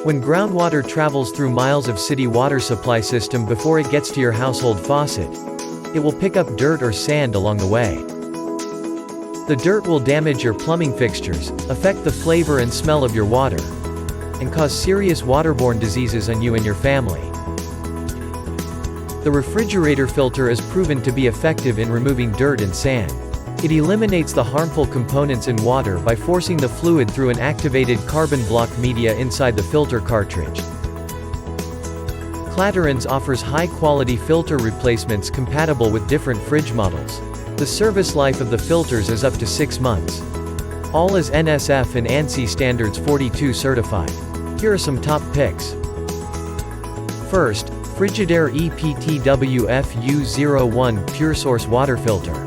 When groundwater travels through miles of city water supply system before it gets to your household faucet, it will pick up dirt or sand along the way. The dirt will damage your plumbing fixtures, affect the flavor and smell of your water, and cause serious waterborne diseases on you and your family. The refrigerator filter is proven to be effective in removing dirt and sand. It eliminates the harmful components in water by forcing the fluid through an activated carbon block media inside the filter cartridge. Claterans offers high-quality filter replacements compatible with different fridge models. The service life of the filters is up to 6 months. All is NSF and ANSI standards 42 certified. Here are some top picks. First, Frigidaire EPTWF-U01 Pure Source Water Filter.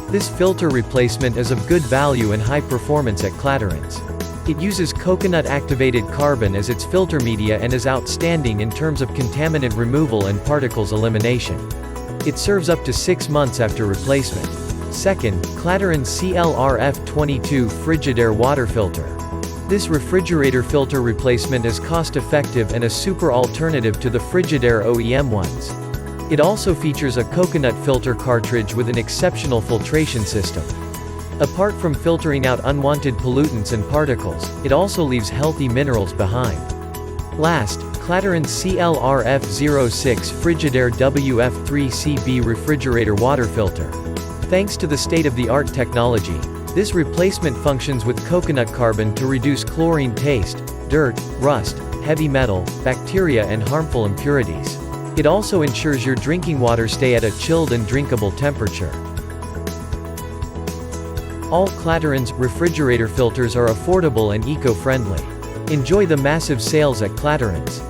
This filter replacement is of good value and high performance at Claterans. It uses coconut-activated carbon as its filter media and is outstanding in terms of contaminant removal and particles elimination. It serves up to 6 months after replacement. Second, Claterans CLRF22 Frigidaire Water Filter. This refrigerator filter replacement is cost-effective and a super alternative to the Frigidaire OEM ones. It also features a coconut filter cartridge with an exceptional filtration system. Apart from filtering out unwanted pollutants and particles, it also leaves healthy minerals behind. Last, Claterans CLRF06 Frigidaire WF3CB Refrigerator Water Filter. Thanks to the state-of-the-art technology, this replacement functions with coconut carbon to reduce chlorine taste, dirt, rust, heavy metal, bacteria and harmful impurities. It also ensures your drinking water stay at a chilled and drinkable temperature. All Claterans refrigerator filters are affordable and eco-friendly. Enjoy the massive sales at Claterans.